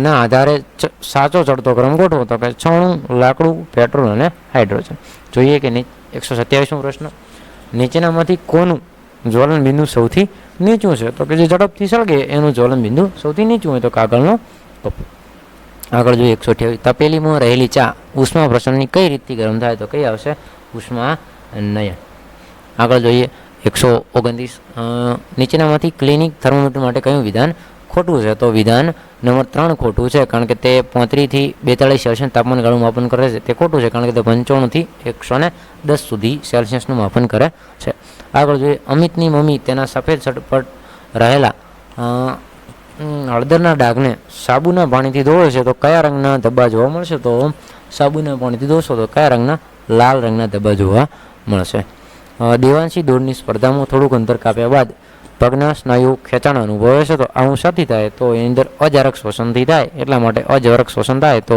Speaker 1: ના આધારે સાચો ચડતો ક્રમ ગોઠવો. તો કે છાણું, લાકડું, પેટ્રોલ અને હાઇડ્રોજન. જોઈએ કે 127મો પ્રશ્ન નીચેનામાંથી કોનું જ્વલન બિંદુ સૌથી નીચું છે? તો કે જે ઝડપથી સળગે એનું જ્વલન બિંદુ સૌથી નીચું હોય તો કાગળનો કપ. આગળ જોઈએ 128 તપેલીમાં રહેલી ચા ઉષ્મા પ્રસરણની કઈ રીતથી ગરમ થાય? તો કઈ આવશે? ઉષ્માનયન. આગળ જોઈએ 129 નીચેનામાંથી ક્લિનિક થર્મોમીટર માટે કયું વિધાન ખોટું છે? તો વિધાન નંબર 3 ખોટું છે, કારણ કે તે 35 થી 42 સેલ્સિયસ તાપમાન ગાળું માપન કરે છે. તે ખોટું છે, કારણ કે તે 95 થી 110 સુધી સેલ્સિયસનું માપન કરે છે. આગળ જોઈએ અમિતની મમ્મી તેના સફેદ શર્ટ પર રહેલા હળદરના ડાઘને સાબુના પાણીથી ધોવે છે તો કયા રંગના ધબ્બા જોવા મળશે? તો સાબુના પાણીથી ધોશો તો કયા રંગના? લાલ રંગના ધબ્બા જોવા મળશે. દેવાંશી દોડની સ્પર્ધામાં થોડુંક અંતર કાપ્યા બાદ પગના સ્નાયુ ખેંચાણ અનુભવે છે તો આવું શાથી થાય? તો એની અંદર અજારક શ્વસનથી થાય. એટલા માટે અજારક શ્વસન થાય તો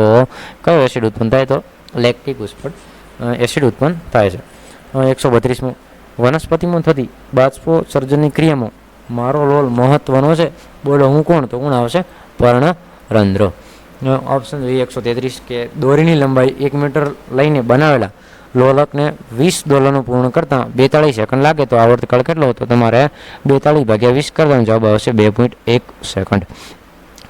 Speaker 1: કયો એસિડ ઉત્પન્ન થાય? તો લેક્ટિક એસિડ ઉત્પન્ન થાય છે. 132મો વનસ્પતિમાં થતી બાષ્પોત્સર્જનની ક્રિયામાં મારો રોલ મહત્વનો છે. બોલો હું કોણ? તો કોણ આવશે? પર્ણરંધ્ર. ઓપ્શન જોઈએ 133 કે દોરીની લંબાઈ 1 મીટર લઈને બનાવેલા લોલકને 20 ડોલરનું પૂર્ણ કરતાં 42 સેકન્ડ લાગે તો આવર્તકાળ કેટલો? તો તમારે 42 ભાગ્યા 20 કરવાનો જવાબ આવશે 2.1 સેકન્ડ.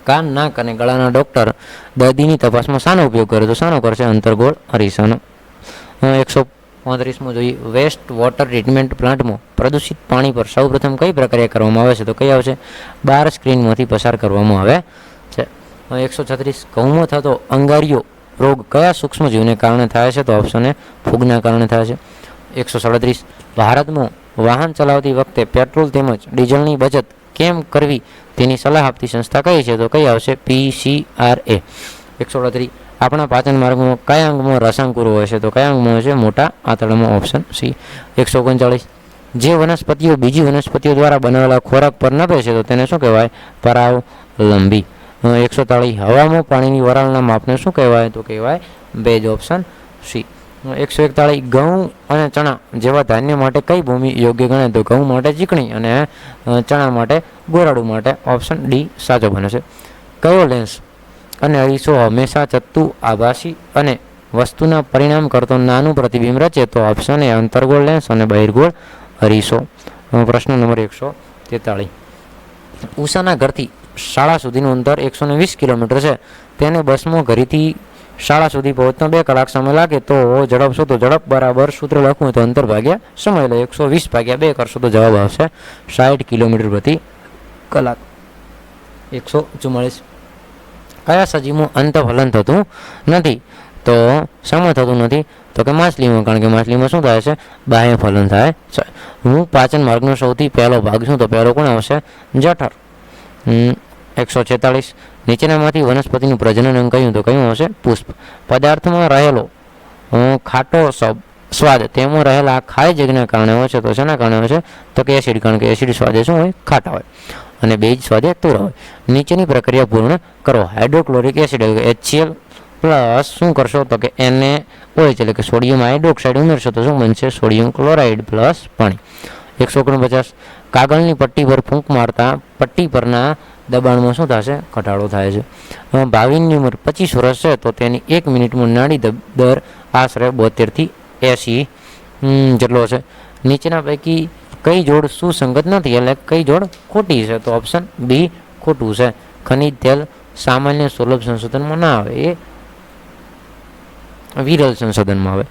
Speaker 1: કાન, નાક અને ગળાના ડૉક્ટર દર્દીની તપાસમાં શાનો ઉપયોગ કરે? તો શાનો કરશે? અંતર્ગોળ અરીસાનો. 135મો જોઈએ વેસ્ટ વોટર ટ્રીટમેન્ટ પ્લાન્ટમાં પ્રદૂષિત પાણી પર સૌપ્રથમ કઈ પ્રક્રિયા કરવામાં આવે છે? તો કઈ આવશે? બાર સ્ક્રીનમાંથી પસાર કરવામાં આવે છે. 136 ઘઉંમાં થતો અંગારિયો રોગ કયા સૂક્ષ્મજીવને કારણે થાય છે? તો ઓપ્શન એ ફૂગના કારણે થાય છે. 137 ભારતમાં વાહન ચલાવતી વખતે પેટ્રોલ તેમજ ડીઝલની બચત કેમ કરવી તેની સલાહ આપતી સંસ્થા કઈ છે? તો કઈ આવશે? PCRA. 138 આપણા પાચન માર્ગમાં કયા અંગમાં રસાંકુરો હોય છે? તો કયા અંગમાં હોય છે? મોટા આંતરડામાં. Option C. 139 જે વનસ્પતિઓ બીજી વનસ્પતિઓ દ્વારા બનાવેલા ખોરાક પર નભે છે તો તેને શું કહેવાય? પરાવલંબી. 143 હવામાં પાણીની વરાળના માપને શું કહેવાય? તો કહેવાય ભેજ. Option C. 141 ઘઉં અને ચણા જેવા ધાન્ય માટે કઈ ભૂમિ યોગ્ય ગણાય? તો ઘઉં માટે ચીકણી અને ચણા માટે ગોરાડું માટે. ઓપ્શન ડી સાચો બને છે. કયો લેન્સ અને અરીસો હંમેશા ચત્તુ આભાસી અને વસ્તુના પરિણામ કરતો નાનું પ્રતિબિંબ રચે? તો ઓપ્શન એ અંતર્ગોળ લેન્સ અને બહિર્ગોળ અરીસો. પ્રશ્ન નંબર 143 ઉષાના ઘરથી શાળા સુધીનું અંતર 120 કિલોમીટર છે. તેને બસમાં ઘરેથી શાળા સુધી પહોંચતા 2 કલાક સમય લાગે તો ઝડપ શું? તો ઝડપ બરાબર સૂત્ર લખવું તો અંતર ભાગ્યા સમય લે 120 ભાગ્યા 2 કરશો તો જવાબ આવશે 60 કિલોમીટર પ્રતિ કલાક. 144 કયા સજીવમાં અંતફલન થતું નથી? તો શામાં થતું નથી? તો કે માછલીમાં, કારણ કે માછલીમાં શું થાય છે? બાહ્ય ફલન થાય છે. હું પાચન માર્ગનો સૌથી પહેલો ભાગ છું તો પહેલો કોણ આવશે? જઠર. 146 નીચેનામાંથી વનસ્પતિનું પ્રજનન અંગ કયું? તો કયું આવશે? પુષ્પ. પદાર્થમાં રહેલો ખાટો સ્વાદ તેમાં રહેલા ખારી જગના કારણે હોય છે તો શેના કારણે હોય છે? તો કે એસિડ, કારણ કે એસિડ સ્વાદે શું હોય? ખાટા હોય અને બેઝ સ્વાદે તુરા હોય. નીચેની પ્રક્રિયા પૂર્ણ કરો. હાઇડ્રોક્લોરિક એસિડ HCl પ્લસ શું કરશો? તો કે NaOH એટલે કે સોડિયમ હાઇડ્રોક્સાઇડ ઉમેરશો તો શું બનશે? સોડિયમ ક્લોરાઇડ પ્લસ પાણી. 149 કાગળની પટ્ટી પર ફૂંક મારતા પટ્ટી પરના દબાણમાં શું થશે? ઘટાડો થાય છે. ભાવિનની ઉંમર 25 વર્ષ છે તો તેની 1 મિનિટમાં નાડી દર આશરે 72 થી 80 જેટલો છે. નીચેના પૈકી કઈ જોડ સુસંગત નથી એટલે કઈ જોડ ખોટી છે? તો ઓપ્શન બી ખોટું છે. ખનિજ તેલ સામાન્ય સુલભ સંશોધનમાં ના આવે, એ વિરલ સંશોધનમાં આવે.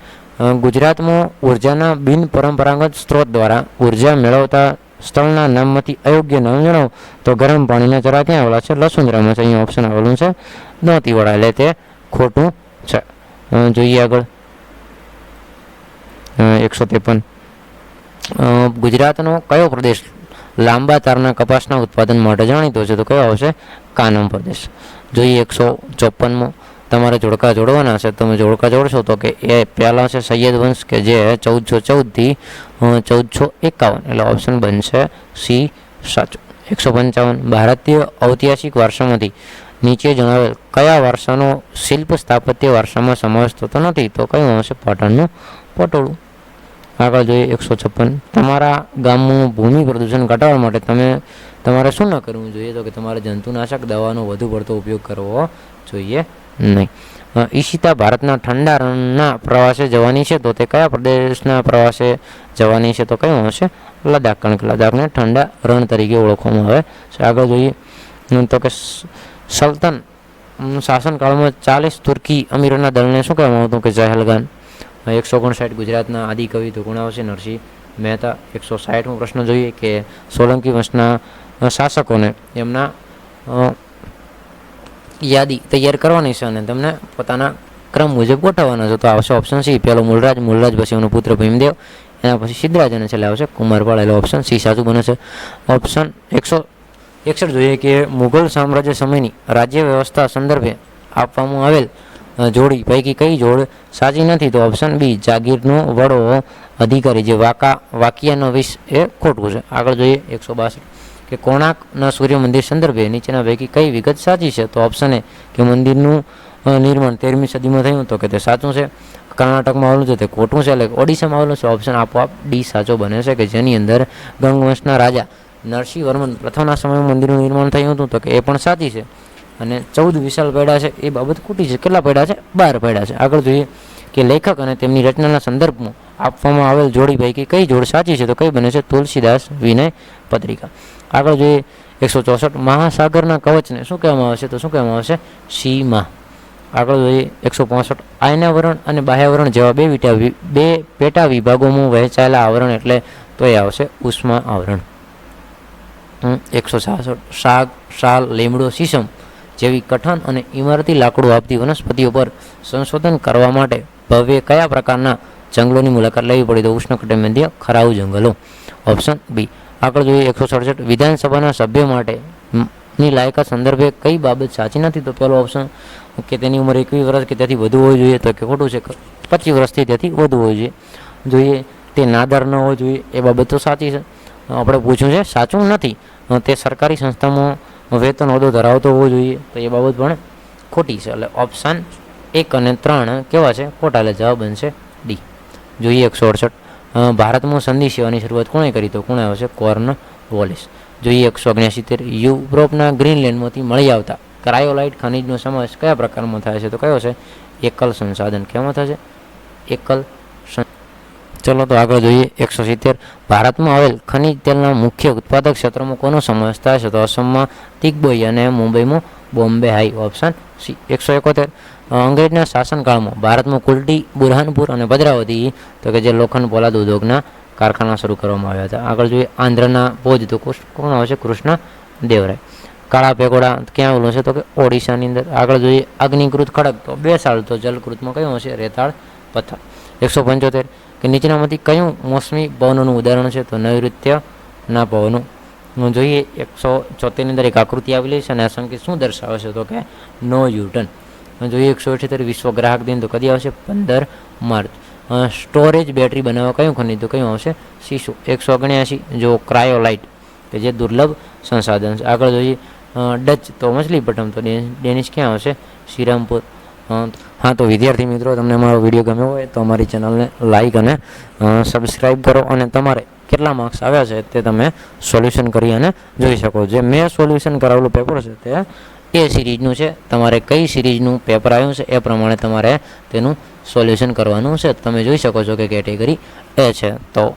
Speaker 1: ગુજરાતમાં ઉર્જાના બિન પરંપરાગત સ્ત્રોત દ્વારા ઉર્જા મેળવતા સ્થળના નામમાંથી અયોગ્ય નામ જણાવો તો ગરમ પાણીના ચરા ક્યાં આવેલા છે? લસુંદરામાં છે. અહીંયા ઓપ્શન આવેલું છે દોતીવાડા એટલે તે ખોટું છે. જોઈએ આગળ 153. ગુજરાતનો કયો પ્રદેશ લાંબા તારના કપાસના ઉત્પાદન માટે જાણીતો છે? તો કયો આવશે? કાનમ પ્રદેશ. જોઈએ 154. તમારે જોડકા જોડવાના છે. તમે જોડકા જોડશો તો કે એ પહેલા છે સૈયદ વંશ કે જે 1414 થી 1451, એટલે ઓપ્શન બનશે સી સાચું. 155. ભારતીય ઐતિહાસિક વારસામાંથી નીચે જણાવેલ કયા વારસાનો શિલ્પ સ્થાપત્ય વારસામાં સમાવેશ થતો નથી? તો કયું આવશે? પાટણનું પટોળું. આગળ જોઈએ 156. તમારા ગામનું ભૂમિ પ્રદૂષણ ઘટાડવા માટે તમારે શું ન કરવું જોઈએ? તો કે તમારે જંતુનાશક દવાનો વધુ પડતો ઉપયોગ કરવો જોઈએ નહીં. ઈશિતા ભારતના ઠંડા રણના પ્રવાસે જવાની છે, તો તે કયા પ્રદેશના પ્રવાસે જવાની છે? તો કયું હશે? લદ્દાખ, કારણ કે લદ્દાખને ઠંડા રણ તરીકે ઓળખવામાં આવે છે. આગળ જોઈએ તો કે સલ્તન શાસનકાળમાં 40 તુર્કી અમીરોના દળને શું કહેવામાં આવતું? કે જહેલગાન. 159. ગુજરાતના આદિકવિ તો કોણ આવશે? નરસિંહ મહેતા. 160મો પ્રશ્ન જોઈએ કે સોલંકી વંશના શાસકોને એમના યાદી તૈયાર કરવાની છે અને તમને પોતાના ક્રમ મુજબ ગોઠવવાના છે. તો આવશે ઓપ્શન સી, પહેલો મૂળરાજ, પછી એમનો પુત્ર ભીમદેવ, એના પછી સિદ્ધરાજ અને છેલ્લે આવશે કુમારપાળ, એટલે ઓપ્શન સી સાચું બને છે. ઓપ્શન 161 જોઈએ કે મુઘલ સામ્રાજ્ય સમયની રાજ્ય વ્યવસ્થા સંદર્ભે આપવામાં આવેલ જોડી પૈકી કઈ જોડ સાચી નથી? તો ઓપ્શન બી, જાગીરનો વડો અધિકારી જે વાકિયાનો વિષ એ ખોટું છે. આગળ જોઈએ 162 કે કોણાર્કના સૂર્ય મંદિર સંદર્ભે નીચેના પૈકી કઈ વિગત સાચી છે? તો ઓપ્શન એ કે મંદિરનું નિર્માણ 13મી સદીમાં થયું, તો કે તે સાચું છે. કર્ણાટકમાં આવેલું છે તે ખોટું છે, એટલે ઓડિશામાં આવેલું છે. ઓપ્શન આપોઆપ ડી સાચો બને છે કે જેની અંદર ગંગવંશના રાજા નરસિંહ વર્મન પ્રથમના સમયમાં મંદિરનું નિર્માણ થયું હતું, તો કે એ પણ સાચી છે. અને 14 વિશાળ પૈડા છે એ બાબત ખોટી છે. કેટલા પૈડા છે? 12 પૈડા છે. આગળ જોઈએ કે લેખક અને તેમની રચનાના સંદર્ભમાં આપવામાં આવેલ જોડી પૈકી કઈ જોડ સાચી છે? તો કઈ બને છે? તુલસીદાસ વિનય પત્રિકા. આગળ જોઈએ 164 મહાસાગરના કવચને શું કહેવામાં આવશે? તો શું કહેવામાં આવશે? સીમા. આગળ જોઈએ 165 આયનાવરણ અને બાહ્યાવરણ જેવા બે પેટા વિભાગોમાં વહેંચાયેલા આવરણ એટલે તો એ આવશે ઉષ્મા આવરણ. 166 શાક, શાલ, લીમડો, શીશમ જેવી કઠણ અને ઇમારતી લાકડું આપતી વનસ્પતિઓ પર સંશોધન કરવા માટે ભવ્ય કયા પ્રકારના જંગલોની મુલાકાત લેવી પડી? તો ઉષ્ણકટિબંધીય ખરાઉ જંગલો. Option B. આગળ જોઈએ 167 વિધાનસભાના સભ્ય માટે ની લાયકાત સંદર્ભે કઈ બાબત સાચી નથી? તો પહેલો ઓપ્શન કે તેની ઉંમર 21 વર્ષ કે તેથી વધુ હોવી જોઈએ, તો કે ખોટું છે. 25 વર્ષથી તેથી વધુ હોવી જોઈએ. તે નાદાર ન હોવો જોઈએ, એ બાબત તો સાચી છે. આપણે પૂછ્યું છે સાચું નથી. તે સરકારી સંસ્થામાં વેતન હોદ્દો ધરાવતો હોવો જોઈએ, તો એ બાબત પણ ખોટી છે. એટલે ઓપ્શન 1 અને 3 કેવા છે? ખોટા. એટલે જવાબ બનશે ડી. જોઈએ 168 ભારતમાં સંધિ સેવાની શરૂઆત કોણે કરી? તો કોણે આવશે? કોર્નવોલિસ. જોઈએ 179 યુરોપના ગ્રીનલેન્ડમાંથી મળી આવતા ક્રાયોલાઇટ ખનિજનો સમાવેશ કયા પ્રકારમાં થાય છે? તો કયો છે? એકલ સંસાધન. કેમાં થશે? એકલ. ચલો તો આગળ જોઈએ 170 ભારતમાં આવેલ ખનિજ તેલના મુખ્ય ઉત્પાદક ક્ષેત્રોમાં કોનો સમાવેશ થાય છે? તો અસમમાં તિકબોઈ અને મુંબઈમાં બોમ્બે હાઈ. Option C. 171 અંગ્રેજના શાસનકાળમાં ભારતમાં કુલટી, બુરહાનપુર અને ભદ્રાવતી તો કે જે લોખંડ પોલાદ ઉદ્યોગના કારખાના શરૂ કરવામાં આવ્યા હતા. આગળ જોઈએ આંધ્રના ભોજ, તો કોણ આવશે? કૃષ્ણ દેવરાય. કાળા પેગોડા ક્યાં આવેલું છે? તો કે ઓડિશાની અંદર. આગળ જોઈએ અગ્નિકૃત ખડક, તો બેસાળ, તો જલકૃતમાં કયું હશે? રેતાળ પથ્થર. 175 કે નીચેનામાંથી કયું મોસમી પવનોનું ઉદાહરણ છે? તો નૈઋત્યના પવનો. જોઈએ 174ની અંદર એક આકૃતિ આવેલી છે અને આ સંકેત શું દર્શાવે છે? તો કે નો યુટર્ન. જોઈએ 178 વિશ્વ ગ્રાહક દિન, તો કદી આવશે? 15 માર્ચ. સ્ટોરેજ બેટરી બનાવવા કયું ખનિજ? તો કયું આવશે? સીસું. 179 જો ક્રાયોલાઇટ કે જે દુર્લભ સંસાધન છે. આગળ જોઈએ ડચ, તો મછલીપટ્ટમ, તો ડેનિશ ક્યાં આવશે? શ્રીરામપુર. હા, તો વિદ્યાર્થી મિત્રો, તમને અમારો વિડીયો ગમ્યો હોય તો અમારી ચેનલને લાઇક અને સબસ્ક્રાઈબ કરો અને તમારે કેટલા માર્ક્સ આવ્યા છે તે તમે સોલ્યુશન કરી અને જોઈ શકો. જે મેં સોલ્યુશન કરાવેલું પેપર છે તે એ સિરીઝનું છે. તમારે કઈ સિરીઝનું પેપર આવ્યું છે એ પ્રમાણે તમારે તેનું સોલ્યુશન કરવાનું છે. તમે જોઈ શકો છો કે કેટેગરી એ છે. તો